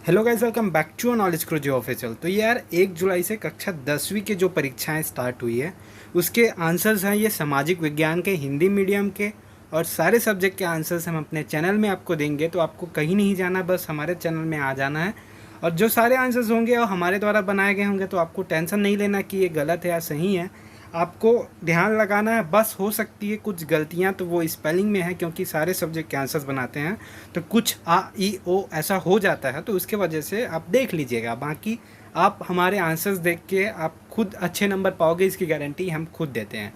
Hello guys, welcome back to knowledge crew जो official. तो यार 1 जुलाई से कक्षा 10वीं की जो परीक्षाएं स्टार्ट हुई है उसके आंसर्स हैं ये सामाजिक विज्ञान के, हिंदी मीडियम के और सारे सब्जेक्ट के आंसर्स हम अपने चैनल में आपको देंगे। तो आपको कहीं नहीं जाना, बस हमारे चैनल में आ जाना है। और जो सारे आंसर्स होंगे और हमारे द्वारा बनाए गए होंगे तो आपको टेंशन नहीं लेना कि ये गलत है या सही है। आपको ध्यान लगाना है, बस हो सकती है कुछ गलतियां तो वो स्पेलिंग में है, क्योंकि सारे सब्जेक्ट के आंसर्स बनाते हैं तो कुछ आ ई ओ ऐसा हो जाता है, तो उसके वजह से आप देख लीजिएगा। बाकी आप हमारे आंसर्स देख के आप खुद अच्छे नंबर पाओगे, इसकी गारंटी हम खुद देते हैं।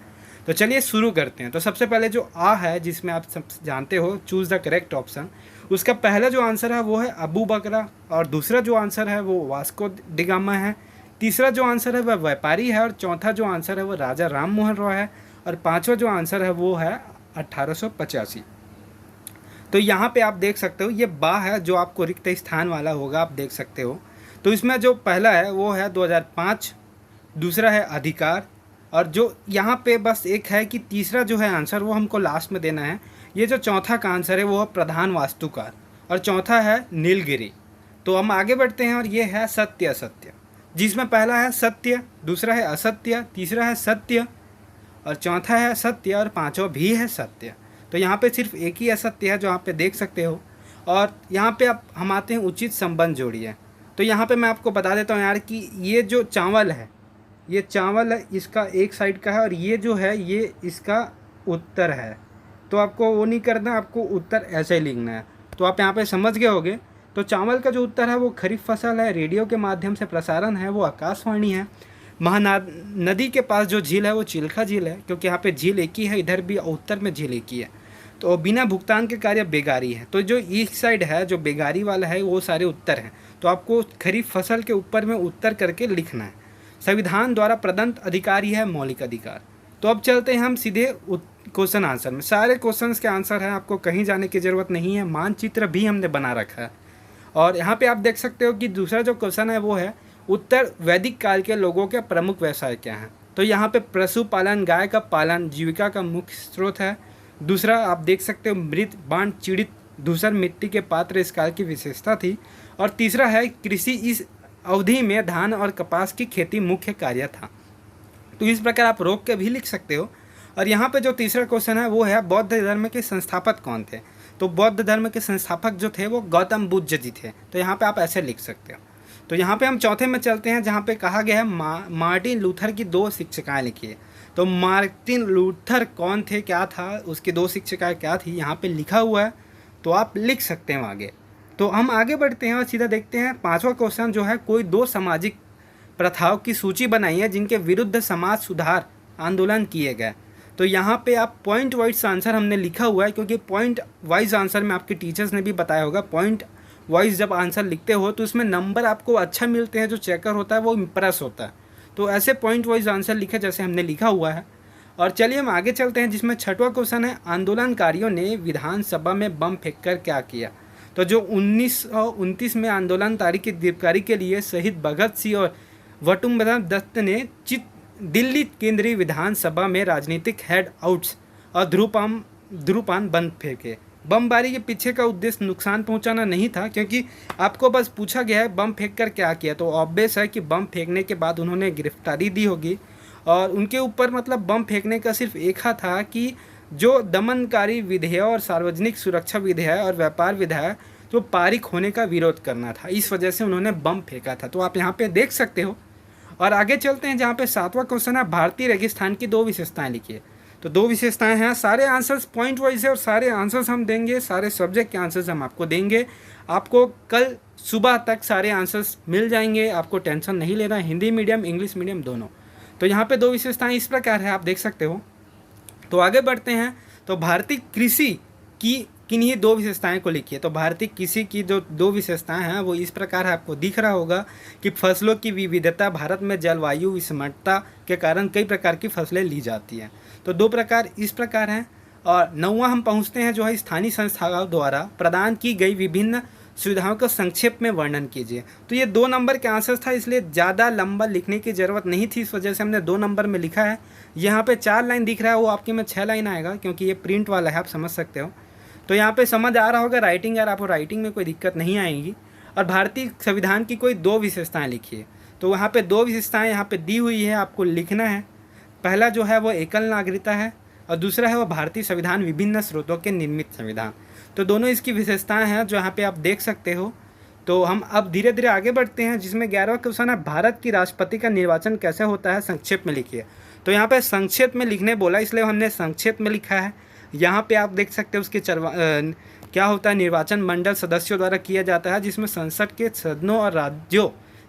तो चलिए शुरू करते हैं। तो सबसे पहले जो आ है, जिसमें आप सब जानते हो चूज़ द करेक्ट ऑप्शन, उसका पहला जो आंसर है वो है अबू बकरा, और दूसरा जो आंसर है वो वास्को डिगामा है, तीसरा जो आंसर है वह व्यापारी है, और चौथा जो आंसर है वो राजा राम मोहन रॉय है, और पांचवा जो आंसर है वो है 1885। तो यहाँ पे आप देख सकते हो ये बा है जो आपको रिक्त स्थान वाला होगा, आप देख सकते हो। तो इसमें जो पहला है वो है 2005, दूसरा है अधिकार, और जो यहाँ पे बस एक है कि तीसरा जो है आंसर वो हमको लास्ट में देना है। ये जो चौथा का आंसर है वो है प्रधान वास्तुकार, और चौथा है नीलगिरी। तो हम आगे बढ़ते हैं, और ये है सत्य असत्य, जिसमें पहला है सत्य, दूसरा है असत्य, तीसरा है सत्य, और चौथा है सत्य, और पांचवा भी है सत्य। तो यहाँ पे सिर्फ एक ही असत्य है जो आप पे देख सकते हो। और यहाँ पे आप हम आते हैं उचित संबंध जोड़िए। तो यहाँ पे मैं आपको बता देता हूँ यार कि ये जो चावल है, ये चावल है, इसका एक साइड का है, और ये जो है ये इसका उत्तर है। तो आपको वो नहीं करना, आपको उत्तर ऐसे ही लिखना है। तो आप यहाँ पे समझ गए होगे। तो चावल का जो उत्तर है वो खरीफ फसल है, रेडियो के माध्यम से प्रसारण है वो आकाशवाणी है, महानाद नदी के पास जो झील है वो चिल्का झील है, क्योंकि यहाँ पे झील एक ही है, इधर भी उत्तर में झील एक ही है। तो बिना भुगतान के कार्य बेगारी है। तो जो ईस्ट साइड है, जो बेगारी वाला है, वो सारे उत्तर हैं। तो आपको खरीफ फसल के ऊपर में उत्तर करके लिखना है। संविधान द्वारा प्रदत्त अधिकारी है मौलिक अधिकार। तो अब चलते हैं हम सीधे क्वेश्चन आंसर में। सारे क्वेश्चंस के आंसर हैं, आपको कहीं जाने की ज़रूरत नहीं है। मानचित्र भी हमने बना रखा है। और यहाँ पे आप देख सकते हो कि दूसरा जो क्वेश्चन है वो है उत्तर वैदिक काल के लोगों के प्रमुख व्यवसाय क्या हैं। तो यहाँ पे पशुपालन, गाय का पालन जीविका का मुख्य स्रोत है। दूसरा आप देख सकते हो मृत, बाण, चिड़ित, धूसर मिट्टी के पात्र इस काल की विशेषता थी। और तीसरा है कृषि इस अवधि में धान और कपास की खेती मुख्य कार्य था। तो इस प्रकार आप रोक के भी लिख सकते हो। और यहाँ पे जो तीसरा क्वेश्चन है वो है बौद्ध धर्म के संस्थापक कौन थे। तो बौद्ध धर्म के संस्थापक जो थे वो गौतम बुद्ध जी थे। तो यहाँ पे आप ऐसे लिख सकते हो। तो यहाँ पे हम चौथे में चलते हैं, जहाँ पे कहा गया है मार्टिन लूथर की 2 शिक्षिकाएँ लिखिए। तो मार्टिन लूथर कौन थे, क्या था, उसकी 2 शिक्षिकाएँ क्या थी, यहाँ पे लिखा हुआ है। तो आप लिख सकते हैं आगे। तो हम आगे बढ़ते हैं और सीधा देखते हैं पांचवा क्वेश्चन जो है, कोई 2 सामाजिक प्रथाओं की सूची बनाई है जिनके विरुद्ध समाज सुधार आंदोलन किए गए। तो यहाँ पे आप पॉइंट वाइज आंसर हमने लिखा हुआ है, क्योंकि पॉइंट वाइज आंसर में आपके टीचर्स ने भी बताया होगा, पॉइंट वाइज जब आंसर लिखते हो तो उसमें नंबर आपको अच्छा मिलते हैं, जो चेकर होता है वो इम्प्रेस होता है। तो ऐसे पॉइंट वाइज आंसर लिखे जैसे हमने लिखा हुआ है। और चलिए हम आगे चलते हैं, जिसमें छठवां क्वेश्चन है आंदोलनकारियों ने विधानसभा में बम फेंककर क्या किया। तो जो 1929 में आंदोलनकारी की गिरफ्तारी के लिए शहीद भगत सिंह और वटुंबरा दत्त ने दिल्ली केंद्रीय विधानसभा में राजनीतिक हेड आउट्स और ध्रुपान बम फेंके। बमबारी के पीछे का उद्देश्य नुकसान पहुंचाना नहीं था, क्योंकि आपको बस पूछा गया है बम फेंक कर क्या किया। तो ऑब्वियस है कि बम फेंकने के बाद उन्होंने गिरफ्तारी दी होगी, और उनके ऊपर मतलब बम फेंकने का सिर्फ एक हा था कि जो दमनकारी विधेयक और सार्वजनिक सुरक्षा विधेयक और व्यापार विधेयक जो पारित होने का विरोध करना था, इस वजह से उन्होंने बम फेंका था। तो आप यहाँ पे देख सकते हो। और आगे चलते हैं, जहाँ पे सातवां क्वेश्चन है भारतीय रेगिस्तान की 2 विशेषताएं लिखिए। तो 2 विशेषताएं हैं, सारे आंसर्स पॉइंट वाइज है और सारे आंसर्स हम देंगे, सारे सब्जेक्ट के आंसर्स हम आपको देंगे। आपको कल सुबह तक सारे आंसर्स मिल जाएंगे, आपको टेंशन नहीं लेना, हिंदी मीडियम इंग्लिश मीडियम दोनों। तो यहाँ पे 2 विशेषताएं इस प्रकार है, आप देख सकते हो। तो आगे बढ़ते हैं। तो भारतीय कृषि की किन्हीं 2 विशेषताएं को लिखिए। तो भारतीय कृषि की जो 2 विशेषताएं हैं वो इस प्रकार है, आपको दिख रहा होगा कि फसलों की विविधता, भारत में जलवायु विषमता के कारण कई प्रकार की फसलें ली जाती हैं। तो 2 प्रकार इस प्रकार हैं। और 9वां हम पहुंचते हैं, जो है स्थानीय संस्थाओं द्वारा प्रदान की गई विभिन्न सुविधाओं का संक्षेप में वर्णन कीजिए। तो ये 2 नंबर के आंसर था, इसलिए ज़्यादा लंबा लिखने की ज़रूरत नहीं थी, इस वजह से हमने 2 नंबर में लिखा है। यहाँ पे 4 लाइन दिख रहा है, वो आपके में 6 लाइन आएगा, क्योंकि ये प्रिंट वाला है, आप समझ सकते हो। तो यहाँ पे समझ आ रहा होगा राइटिंग, यार आपको राइटिंग में कोई दिक्कत नहीं आएगी। और भारतीय संविधान की कोई 2 विशेषताएं लिखिए। तो वहाँ पे 2 विशेषताएं यहाँ पे दी हुई है, आपको लिखना है। पहला जो है वो एकल नागरिकता है और दूसरा है वो भारतीय संविधान विभिन्न स्रोतों के निर्मित संविधान। तो दोनों इसकी विशेषताएं हैं जो यहाँ पे आप देख सकते हो। तो हम अब धीरे धीरे आगे बढ़ते हैं, जिसमें 11वां क्वेश्चन है, भारत की राष्ट्रपति का निर्वाचन कैसे होता है, संक्षेप में लिखिए। तो यहाँ पे संक्षेप में लिखने बोला, इसलिए हमने संक्षेप में लिखा है। यहाँ पे आप देख सकते हो उसके क्या होता है, निर्वाचन मंडल सदस्यों द्वारा किया जाता है, जिसमें संसद के सदनों और राज्यों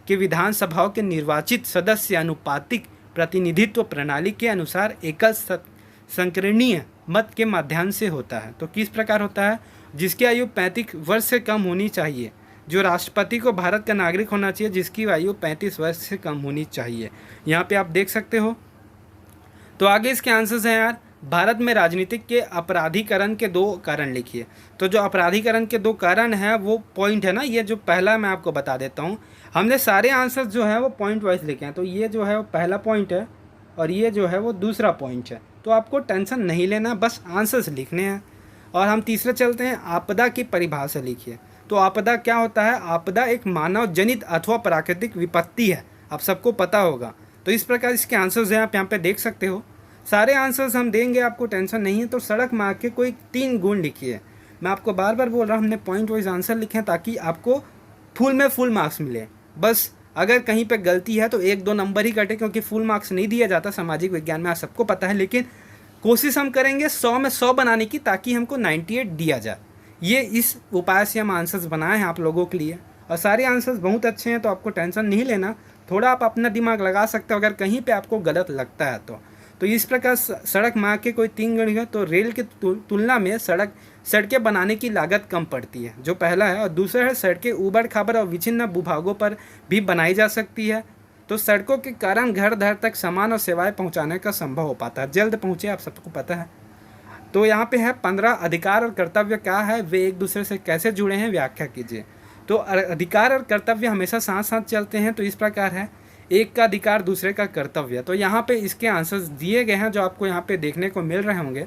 के विधानसभाओं के निर्वाचित सदस्य अनुपातिक प्रतिनिधित्व प्रणाली के अनुसार एकल संकीर्णीय मत के माध्यम से होता है। तो किस प्रकार होता है, जिसकी आयु 35 वर्ष से कम होनी चाहिए। जो राष्ट्रपति को भारत का नागरिक होना चाहिए जिसकी आयु 35 वर्ष से कम होनी चाहिए। यहाँ पे आप देख सकते हो। तो आगे इसके आंसर्स हैं यार, भारत में राजनीतिक के अपराधीकरण के 2 कारण लिखिए। तो जो अपराधीकरण के 2 कारण हैं वो पॉइंट है ना, ये जो पहला मैं आपको बता देता हूँ। हमने सारे आंसर्स जो है वो पॉइंट वाइज लिखे हैं। तो ये जो है वो पहला पॉइंट है और ये जो है वो दूसरा पॉइंट है। तो आपको टेंशन नहीं लेना, बस आंसर्स लिखने हैं। और हम तीसरे चलते हैं, आपदा की परिभाषा लिखिए। तो आपदा क्या होता है, आपदा एक मानव जनित अथवा प्राकृतिक विपत्ति है, आप सबको पता होगा। तो इस प्रकार इसके आंसर्स हैं, आप यहाँ पे देख सकते हो। सारे आंसर्स हम देंगे, आपको टेंशन नहीं है। तो सड़क मार्ग के कोई 3 गुण लिखिए। मैं आपको बार बार बोल रहा हूँ, हमने पॉइंट वाइज आंसर लिखे हैं ताकि आपको फुल में फुल मार्क्स मिले। बस अगर कहीं पे गलती है तो 1-2 नंबर ही कटे, क्योंकि फुल मार्क्स नहीं दिया जाता सामाजिक विज्ञान में, आप सबको पता है। लेकिन कोशिश हम करेंगे 100 में 100 बनाने की, ताकि हमको 98 दिया जाए। ये इस उपाय से हम आंसर्स बनाए हैं आप लोगों के लिए, और सारे आंसर्स बहुत अच्छे हैं। तो आपको टेंशन नहीं लेना, थोड़ा आप अपना दिमाग लगा सकते हो अगर कहीं पे आपको गलत लगता है तो इस प्रकार सड़क मार्ग के कोई 3 गुण है। तो रेल की तुलना में सड़कें बनाने की लागत कम पड़ती है, जो पहला है। और दूसरा है, सड़कें ऊबड़ खाबड़ और विभिन्न भूभागों पर भी बनाई जा सकती है। तो सड़कों के कारण घर घर तक सामान और सेवाएं पहुंचाने का संभव हो पाता है, जल्द पहुंचे, आप सबको पता है। तो यहाँ पे है 15 अधिकार और कर्तव्य क्या है, वे एक दूसरे से कैसे जुड़े हैं, व्याख्या कीजिए। तो अधिकार और कर्तव्य हमेशा साथ साथ चलते हैं। तो इस प्रकार है, एक का अधिकार दूसरे का कर्तव्य। तो यहाँ पे इसके आंसर्स दिए गए हैं जो आपको यहाँ पे देखने को मिल रहे होंगे।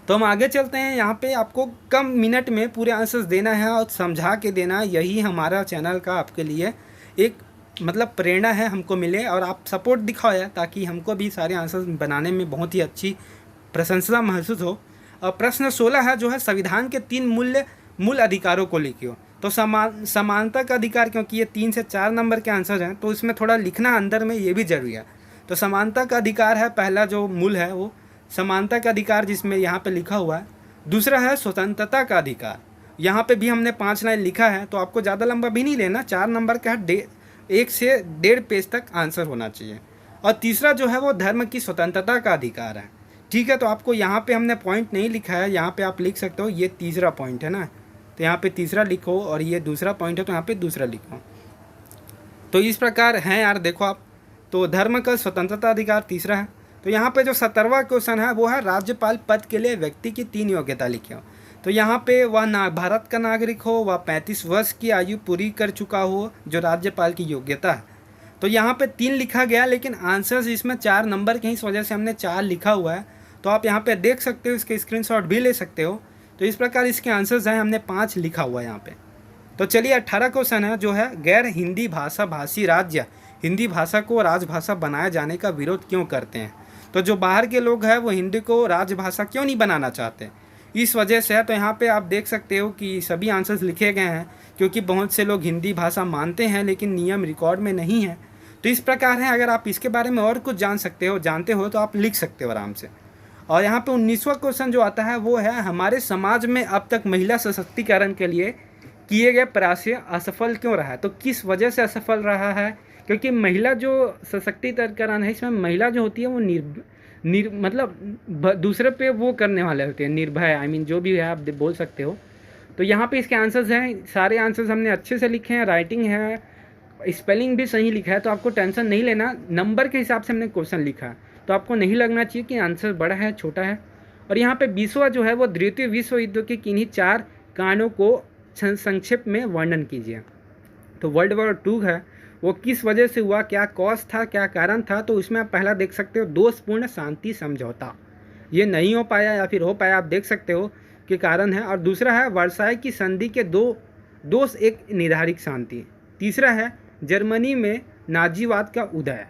तो हम आगे चलते हैं। यहाँ पे आपको कम मिनट में पूरे आंसर्स देना है और समझा के देना, यही हमारा चैनल का आपके लिए एक मतलब प्रेरणा है, हमको मिले और आप सपोर्ट दिखाओ ताकि हमको भी सारे आंसर्स बनाने में बहुत ही अच्छी प्रशंसा महसूस हो। और प्रश्न 16 है जो है, संविधान के 3 मूल अधिकारों को लिखियो। तो समानता का अधिकार, क्योंकि ये 3 से 4 नंबर के आंसर हैं तो इसमें थोड़ा लिखना अंदर में, ये भी जरूरी है। तो समानता का अधिकार है पहला जो मूल है वो समानता का अधिकार, जिसमें यहाँ पे लिखा हुआ है। दूसरा है स्वतंत्रता का अधिकार, यहाँ पे भी हमने 5 लाइन लिखा है। तो आपको ज़्यादा लंबा भी नहीं लेना, 4 नंबर का है, 1 से 1.5 पेज तक आंसर होना चाहिए। और तीसरा जो है वो धर्म की स्वतंत्रता का अधिकार है। ठीक है, तो आपको यहाँ पे हमने पॉइंट नहीं लिखा है, यहाँ पे आप लिख सकते हो ये तीसरा पॉइंट है ना, तो यहाँ पे तीसरा लिखो, और ये दूसरा पॉइंट है तो यहाँ पे दूसरा लिखो। तो इस प्रकार है यार, देखो आप, तो धर्म का स्वतंत्रता अधिकार तीसरा है। तो यहाँ पे जो 17वां क्वेश्चन है वो है, राज्यपाल पद के लिए व्यक्ति की 3 योग्यता लिखिए। तो यहाँ पे वह भारत का नागरिक हो, वह 35 वर्ष की आयु पूरी कर चुका हो, जो राज्यपाल की योग्यता है। तो यहाँ पे 3 लिखा गया, लेकिन आंसर्स इसमें 4 नंबर के, इस वजह से हमने 4 लिखा हुआ है। तो आप यहाँ पे देख सकते हो, इसके स्क्रीनशॉट भी ले सकते हो। तो इस प्रकार इसके आंसर्स हैं, हमने 5 लिखा हुआ है यहाँ पे। तो चलिए 18 क्वेश्चन है जो है, गैर हिंदी भाषा भाषी राज्य हिंदी भाषा को राजभाषा बनाए जाने का विरोध क्यों करते हैं। तो जो बाहर के लोग हैं वो हिंदी को राजभाषा क्यों नहीं बनाना चाहते, इस वजह से है। तो यहाँ पे आप देख सकते हो कि सभी आंसर्स लिखे गए हैं, क्योंकि बहुत से लोग हिंदी भाषा मानते हैं लेकिन नियम रिकॉर्ड में नहीं है। तो इस प्रकार है, अगर आप इसके बारे में और कुछ जानते हो तो आप लिख सकते हो आराम से। और यहाँ पे 19वां क्वेश्चन जो आता है वो है, हमारे समाज में अब तक महिला सशक्तिकरण के लिए किए गए प्रयास असफल क्यों रहा है। तो किस वजह से असफल रहा है, क्योंकि महिला जो सशक्तिकरण है, इसमें महिला जो होती है वो मतलब दूसरे पे वो करने वाले होते हैं, निर्भय, जो भी है आप बोल सकते हो। तो यहाँ पे इसके आंसर्स हैं, सारे आंसर्स हमने अच्छे से लिखे हैं, राइटिंग है, स्पेलिंग भी सही लिखा है। तो आपको टेंशन नहीं लेना, नंबर के हिसाब से हमने क्वेश्चन लिखा है, तो आपको नहीं लगना चाहिए कि आंसर बड़ा है छोटा है। और यहाँ पे 20वां जो है वो, द्वितीय विश्व युद्ध के किन्हीं 4 कारणों को संक्षेप में वर्णन कीजिए। तो वर्ल्ड वॉर 2 है वो किस वजह से हुआ, क्या कॉज था, क्या कारण था। तो इसमें आप पहला देख सकते हो, दोषपूर्ण शांति समझौता, ये नहीं हो पाया या फिर हो पाया, आप देख सकते हो कि कारण है। और दूसरा है, वर्साई की संधि के 2 दोष एक निर्धारित शांति। तीसरा है जर्मनी में नाजीवाद का उदय,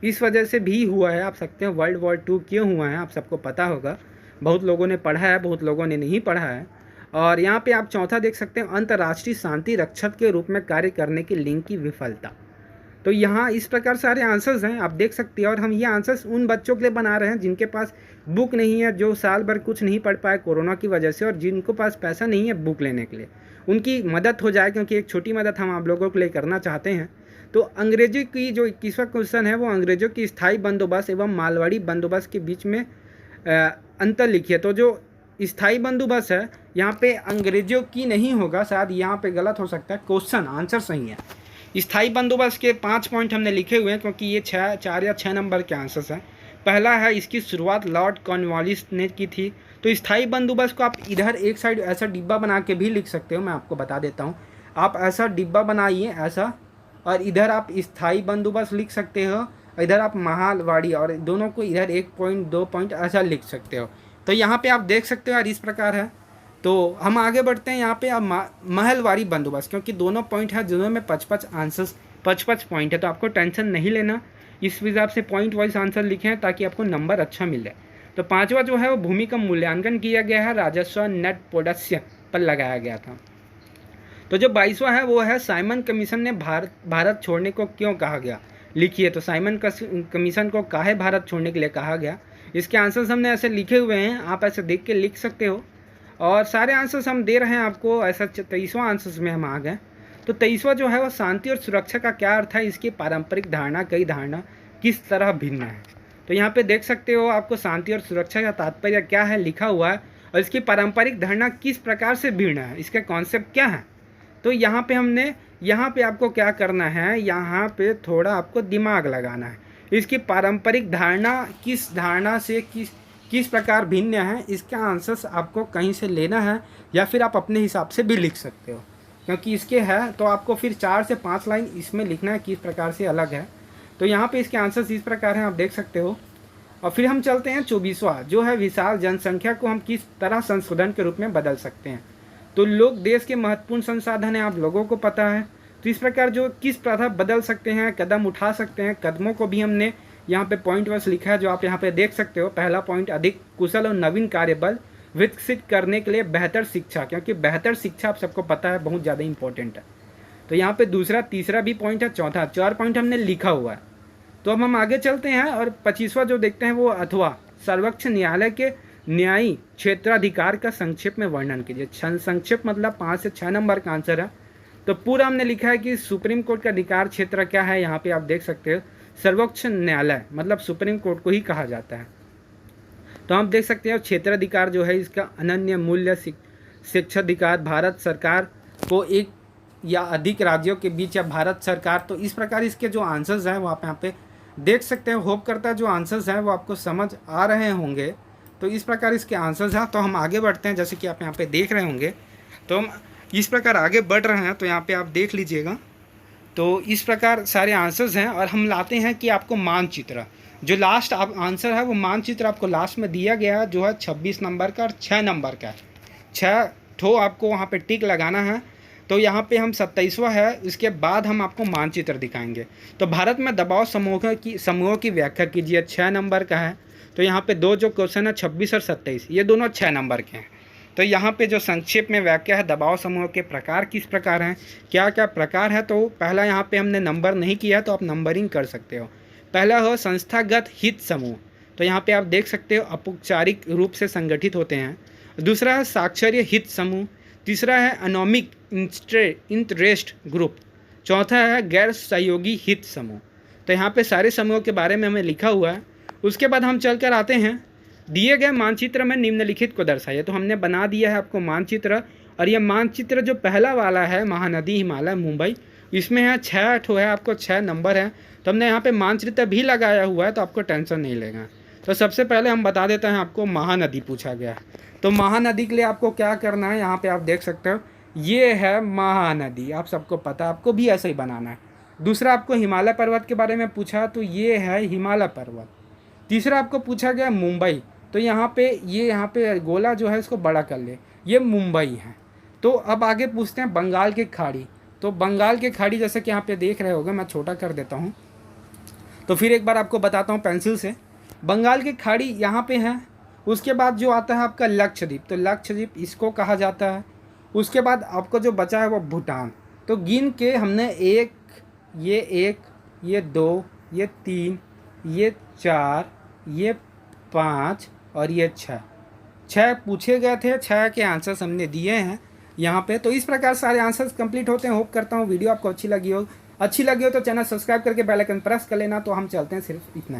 इस वजह से भी हुआ है। आप सकते हैं वर्ल्ड वॉर 2 क्यों हुआ है आप सबको पता होगा, बहुत लोगों ने पढ़ा है, बहुत लोगों ने नहीं पढ़ा है। और यहाँ पे आप चौथा देख सकते हैं अंतर्राष्ट्रीय शांति रक्षक के रूप में कार्य करने की लिंक की विफलता। तो यहाँ इस प्रकार सारे आंसर्स हैं, आप देख सकते हैं। और हम ये आंसर्स उन बच्चों के लिए बना रहे हैं जिनके पास बुक नहीं है, जो साल भर कुछ नहीं पढ़ पाए कोरोना की वजह से, और जिनको पास पैसा नहीं है बुक लेने के लिए, उनकी मदद हो जाए। क्योंकि एक छोटी मदद हम आप लोगों के लिए करना चाहते हैं। तो अंग्रेजी की जो 21वां क्वेश्चन है वो अंग्रेजों की स्थायी बंदोबस्त एवं मालवाड़ी बंदोबस्त के बीच में अंतर लिखिए। तो जो स्थायी बंदोबस्त है यहाँ पे अंग्रेजों की नहीं होगा, शायद यहाँ पे गलत हो सकता है, क्वेश्चन आंसर सही है। स्थायी बंदोबस्त के 5 पॉइंट हमने लिखे हुए हैं क्योंकि ये 4 या 6 नंबर के आंसर्स हैं। पहला है इसकी शुरुआत लॉर्ड कॉर्नवालिस ने की थी। तो स्थायी बंदोबस्त को आप इधर एक साइड ऐसा डिब्बा बना के भी लिख सकते हो, मैं आपको बता देता हूँ। आप ऐसा डिब्बा बनाइए ऐसा, और इधर आप स्थायी बंदोबस्त लिख सकते हो, इधर आप महालवाड़ी, और दोनों को इधर 1 पॉइंट 2 पॉइंट ऐसा लिख सकते हो। तो यहाँ पे आप देख सकते हो यार इस प्रकार है। तो हम आगे बढ़ते हैं यहाँ पे आप महलवाड़ी बंदोबस्त, क्योंकि दोनों पॉइंट है दोनों में 55 आंसर्स 55 पॉइंट है, तो आपको टेंशन नहीं लेना। इस हिसाब से पॉइंट वाइज आंसर लिखे हैं ताकि आपको नंबर अच्छा मिले। तो 5वां जो है वो भूमि का मूल्यांकन किया गया है, राजस्व नेट प्रोडक्शन पर लगाया गया था। तो जो 22वां है वो है साइमन कमीशन ने भारत छोड़ने को क्यों कहा गया, लिखिए। तो साइमन कमीशन को काहे भारत छोड़ने के लिए कहा गया, इसके आंसर्स हमने ऐसे लिखे हुए हैं, आप ऐसे देख के लिख सकते हो। और सारे आंसर्स हम दे रहे हैं आपको, ऐसा 23वां आंसर्स में हम आ गए। तो 23वां जो है वो शांति और सुरक्षा का क्या अर्थ है, इसकी पारंपरिक धारणा कई धारणा किस तरह भिन्न है। तो यहाँ पे देख सकते हो आपको शांति और सुरक्षा का तात्पर्य क्या है लिखा हुआ है, और इसकी पारंपरिक धारणा किस प्रकार से भिन्न है, इसके कॉन्सेप्ट क्या है। तो यहाँ पे आपको क्या करना है, यहाँ पे थोड़ा आपको दिमाग लगाना है। इसकी पारंपरिक धारणा किस धारणा से किस प्रकार भिन्न है, इसका आंसर्स आपको कहीं से लेना है, या फिर आप अपने हिसाब से भी लिख सकते हो। क्योंकि इसके है तो आपको फिर 4 से 5 लाइन इसमें लिखना है किस प्रकार से अलग है। तो यहाँ पे इसके आंसर्स इस प्रकार हैं, आप देख सकते हो। और फिर हम चलते हैं 24वां, जो है विशाल जनसंख्या को हम किस तरह संशोधन के रूप में बदल सकते हैं। तो लोग देश के महत्वपूर्ण संसाधन हैं, आप लोगों को पता है। तो इस प्रकार जो किस प्रकार बदल सकते हैं, कदम उठा सकते हैं, कदमों को भी हमने यहाँ पे पॉइंट वाइज लिखा है, जो आप यहाँ पे देख सकते हो। पहला पॉइंट अधिक कुशल और नवीन कार्यबल विकसित करने के लिए बेहतर शिक्षा, क्योंकि बेहतर शिक्षा आप सबको पता है बहुत ज़्यादा इंपॉर्टेंट है। तो यहाँ पे दूसरा तीसरा भी पॉइंट है, चौथा 4 पॉइंट हमने लिखा हुआ है। तो अब हम आगे चलते हैं और 25वां जो देखते हैं वो अथवा सर्वोच्च न्यायालय के न्यायिक क्षेत्राधिकार का संक्षेप में वर्णन कीजिए। संक्षेप मतलब 5 से 6 नंबर का आंसर है। तो पूरा हमने लिखा है कि सुप्रीम कोर्ट का अधिकार क्षेत्र क्या है, यहाँ पे आप देख सकते हो सर्वोच्च न्यायालय मतलब सुप्रीम कोर्ट को ही कहा जाता है। तो हम देख सकते हैं क्षेत्राधिकार जो है इसका अनन्य मूल्य शिक्षाधिकार, भारत सरकार को एक या अधिक राज्यों के बीच या भारत सरकार। तो इस प्रकार इसके जो आंसर्स हैं वो आप यहाँ पे देख सकते हैं। होप करता है जो आंसर्स हैं वो आपको समझ आ रहे होंगे। तो इस प्रकार इसके आंसर्स हैं। तो हम आगे बढ़ते हैं, जैसे कि आप यहाँ पे देख रहे होंगे। तो हम इस प्रकार आगे बढ़ रहे हैं, तो यहाँ पे आप देख लीजिएगा। तो इस प्रकार सारे आंसर्स हैं और हम लाते हैं कि आपको मानचित्र, जो लास्ट आप आंसर है वो मानचित्र आपको लास्ट में दिया गया है, जो है 26 नंबर का और 6 नंबर का। 6 ठो आपको वहाँ पे टिक लगाना है। तो यहाँ पे हम 27वां है, इसके बाद हम आपको मानचित्र दिखाएंगे। तो भारत में दबाव समूहों की व्याख्या कीजिए, 6 नंबर का है। तो यहाँ पे 2 जो क्वेश्चन है 26 और 27, ये दोनों 6 नंबर के हैं। तो यहाँ पे जो संक्षेप में व्याख्या है, दबाव समूह के प्रकार किस प्रकार हैं, क्या क्या प्रकार है। तो पहला यहाँ पे हमने नंबर नहीं किया, तो आप नंबरिंग कर सकते हो। पहला हो संस्थागत हित समूह, तो यहाँ पे आप देख सकते हो औपचारिक रूप से संगठित होते हैं। दूसरा है साक्षरीय हित समूह। तीसरा है अनोमिक इंटरेस्ट ग्रुप। चौथा है गैर सहयोगी हित समूह। तो यहाँ पे सारे समूहों के बारे में हमें लिखा हुआ है। उसके बाद हम चल कर आते हैं, दिए गए मानचित्र में निम्नलिखित को दर्शाइए। तो हमने बना दिया है आपको मानचित्र, और ये मानचित्र जो पहला वाला है महानदी हिमालय मुंबई, इसमें है 6 ठो है, आपको 6 नंबर है। तो हमने यहाँ पे मानचित्र भी लगाया हुआ है, तो आपको टेंशन नहीं लेगा। तो सबसे पहले हम बता देते हैं आपको महानदी पूछा गया। तो महानदी के लिए आपको क्या करना है, यहाँ पे आप देख सकते हो ये है महानदी, आप सबको पता है, आपको भी ऐसे ही बनाना है। दूसरा आपको हिमालय पर्वत के बारे में पूछा, तो ये है हिमालय पर्वत। तीसरा आपको पूछा गया मुंबई, तो यहाँ पे ये यहाँ पे गोला जो है इसको बड़ा कर ले, ये मुंबई है। तो अब आगे पूछते हैं बंगाल की खाड़ी। तो बंगाल की खाड़ी जैसे कि यहाँ पे देख रहे होगे, मैं छोटा कर देता हूँ तो फिर एक बार आपको बताता हूँ पेंसिल से। बंगाल की खाड़ी यहाँ पे है। उसके बाद जो आता है आपका लक्षद्वीप, तो लक्षद्वीप इसको कहा जाता है। उसके बाद आपको जो बचा है वो भूटान। तो गिन के हमने एक, ये दो, ये तीन, ये चार, ये पाँच और ये छः पूछे गए थे। छः के आंसर्स हमने दिए हैं यहाँ पे। तो इस प्रकार सारे आंसर्स कंप्लीट होते हैं। होप करता हूँ वीडियो आपको अच्छी लगी हो तो चैनल सब्सक्राइब करके बेल आइकन प्रेस कर लेना। तो हम चलते हैं, सिर्फ इतना ही।